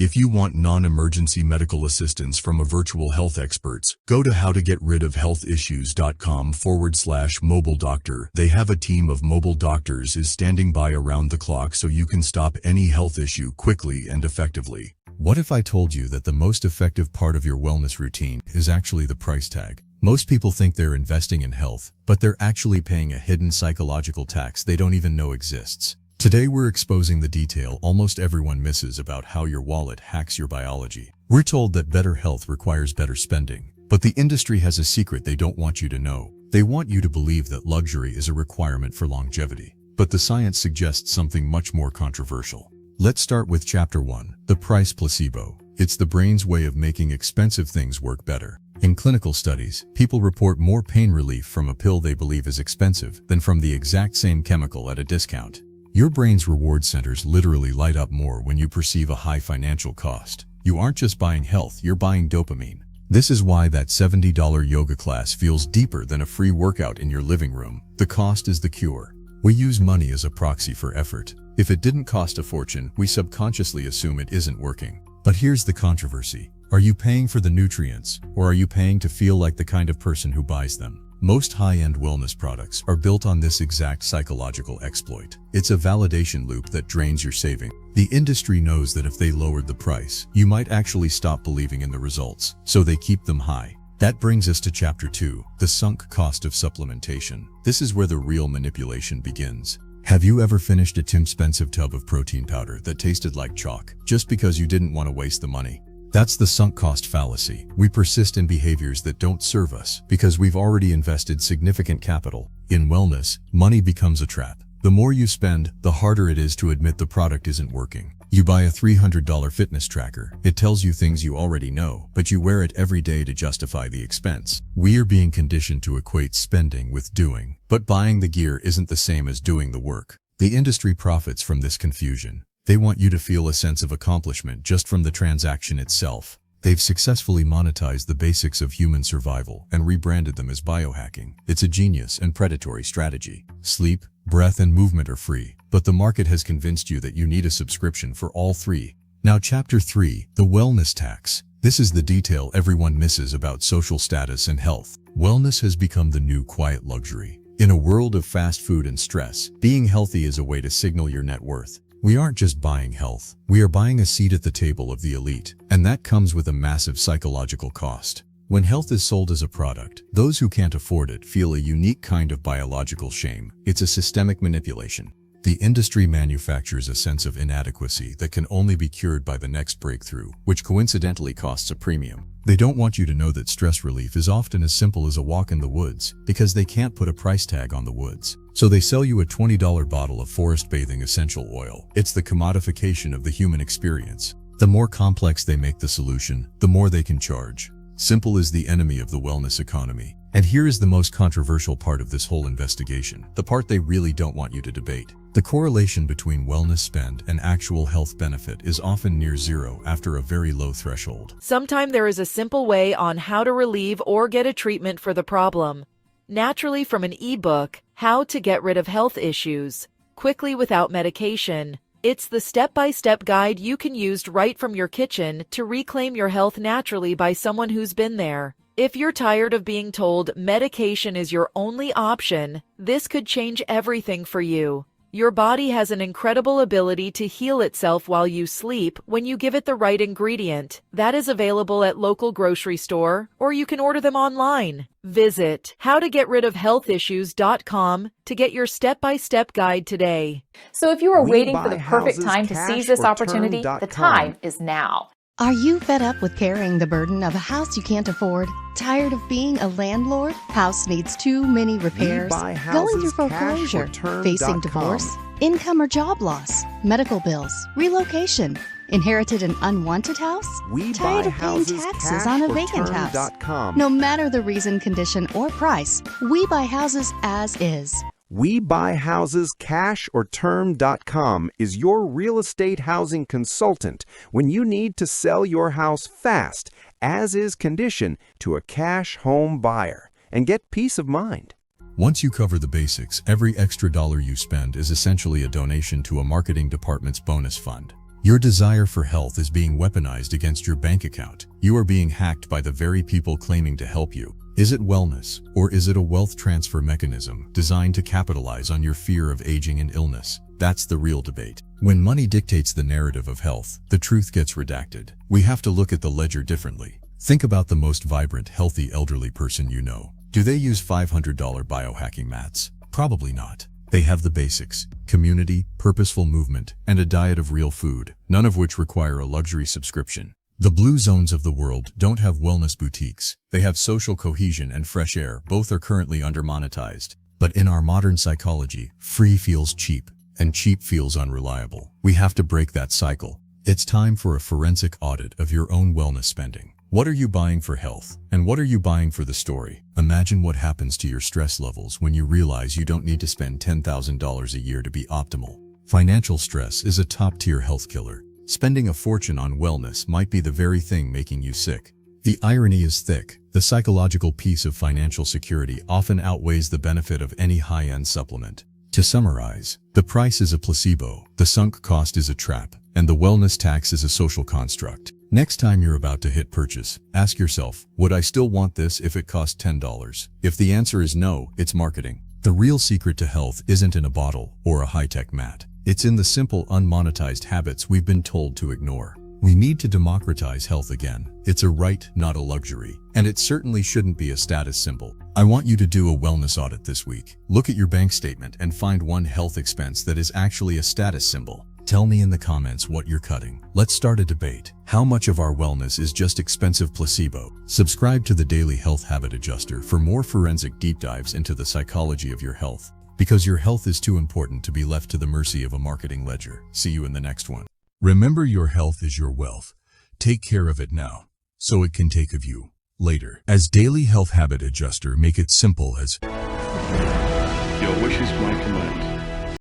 If you want non-emergency medical assistance from a virtual health experts, go to howtogetridofhealthissues.com/mobile doctor. They have a team of mobile doctors is standing by around the clock so you can stop any health issue quickly and effectively. What if I told you that the most effective part of your wellness routine is actually the price tag? Most people think they're investing in health, but they're actually paying a hidden psychological tax they don't even know exists. Today we're exposing the detail almost everyone misses about how your wallet hacks your biology. We're told that better health requires better spending, but the industry has a secret they don't want you to know. They want you to believe that luxury is a requirement for longevity. But the science suggests something much more controversial. Let's start with Chapter 1, the price placebo. It's the brain's way of making expensive things work better. In clinical studies, people report more pain relief from a pill they believe is expensive than from the exact same chemical at a discount. Your brain's reward centers literally light up more when you perceive a high financial cost. You aren't just buying health, you're buying dopamine. This is why that $70 yoga class feels deeper than a free workout in your living room. The cost is the cure. We use money as a proxy for effort. If it didn't cost a fortune, we subconsciously assume it isn't working. But here's the controversy. Are you paying for the nutrients, or are you paying to feel like the kind of person who buys them? Most high-end wellness products are built on this exact psychological exploit. It's a validation loop that drains your savings. The industry knows that if they lowered the price, you might actually stop believing in the results, so they keep them high. That brings us to Chapter 2, the sunk cost of supplementation. This is where the real manipulation begins. Have you ever finished a too expensive tub of protein powder that tasted like chalk, just because you didn't want to waste the money? That's the sunk cost fallacy. We persist in behaviors that don't serve us because we've already invested significant capital. In wellness, money becomes a trap. The more you spend, the harder it is to admit the product isn't working. You buy a $300 fitness tracker. It tells you things you already know, but you wear it every day to justify the expense. We are being conditioned to equate spending with doing, but buying the gear isn't the same as doing the work. The industry profits from this confusion. They want you to feel a sense of accomplishment just from the transaction itself. They've successfully monetized the basics of human survival and rebranded them as biohacking. It's a genius and predatory strategy. Sleep, breath, and movement are free, but the market has convinced you that you need a subscription for all three. Now Chapter 3, the wellness tax. This is the detail everyone misses about social status and health. Wellness has become the new quiet luxury. In a world of fast food and stress, being healthy is a way to signal your net worth. We aren't just buying health, we are buying a seat at the table of the elite, and that comes with a massive psychological cost. When health is sold as a product, those who can't afford it feel a unique kind of biological shame. It's a systemic manipulation. The industry manufactures a sense of inadequacy that can only be cured by the next breakthrough, which coincidentally costs a premium. They don't want you to know that stress relief is often as simple as a walk in the woods, because they can't put a price tag on the woods. So they sell you a $20 bottle of forest bathing essential oil. It's the commodification of the human experience. The more complex they make the solution, the more they can charge. Simple is the enemy of the wellness economy. And here is the most controversial part of this whole investigation, the part they really don't want you to debate. The correlation between wellness spend and actual health benefit is often near zero after a very low threshold. Sometimes there is a simple way on how to relieve or get a treatment for the problem. Naturally from an ebook, How to Get Rid of Health Issues, Quickly Without Medication. It's the step-by-step guide you can use right from your kitchen to reclaim your health naturally by someone who's been there. If you're tired of being told medication is your only option, this could change everything for you. Your body has an incredible ability to heal itself while you sleep when you give it the right ingredient. That is available at local grocery store, or you can order them online. Visit howtogetridofhealthissues.com to get your step-by-step guide today. So if you are waiting for the perfect time to seize this opportunity, the time is now. Are you fed up with carrying the burden of a house you can't afford? Tired of being a landlord? House needs too many repairs? Going through foreclosure? Facing divorce? Income or job loss? Medical bills? Relocation? Inherited an unwanted house? Tired of paying taxes on a vacant house? No matter the reason, condition, or price, we buy houses as is. WeBuyHousesCashOrTerm.com is your real estate housing consultant when you need to sell your house fast, as is condition, to a cash home buyer and get peace of mind. Once you cover the basics, every extra dollar you spend is essentially a donation to a marketing department's bonus fund. Your desire for health is being weaponized against your bank account. You are being hacked by the very people claiming to help you. Is it wellness, or is it a wealth transfer mechanism designed to capitalize on your fear of aging and illness? That's the real debate. When money dictates the narrative of health, the truth gets redacted. We have to look at the ledger differently. Think about the most vibrant, healthy elderly person you know. Do they use $500 biohacking mats? Probably not. They have the basics: community, purposeful movement, and a diet of real food, none of which require a luxury subscription. The blue zones of the world don't have wellness boutiques. They have social cohesion and fresh air. Both are currently undermonetized. But in our modern psychology, free feels cheap, and cheap feels unreliable. We have to break that cycle. It's time for a forensic audit of your own wellness spending. What are you buying for health? And what are you buying for the story? Imagine what happens to your stress levels when you realize you don't need to spend $10,000 a year to be optimal. Financial stress is a top-tier health killer. Spending a fortune on wellness might be the very thing making you sick. The irony is thick. The psychological piece of financial security often outweighs the benefit of any high-end supplement. To summarize, the price is a placebo, the sunk cost is a trap, and the wellness tax is a social construct. Next time you're about to hit purchase, ask yourself, would I still want this if it cost $10? If the answer is no, it's marketing. The real secret to health isn't in a bottle or a high-tech mat. It's in the simple, unmonetized habits we've been told to ignore. We need to democratize health again. It's a right, not a luxury. And it certainly shouldn't be a status symbol. I want you to do a wellness audit this week. Look at your bank statement and find one health expense that is actually a status symbol. Tell me in the comments what you're cutting. Let's start a debate. How much of our wellness is just expensive placebo? Subscribe to the Daily Health Habit Adjuster for more forensic deep dives into the psychology of your health. Because your health is too important to be left to the mercy of a marketing ledger. See you in the next one. Remember, your health is your wealth. Take care of it now, so it can take of you later. As Daily Health Habit Adjuster, make it simple as your wish is my command.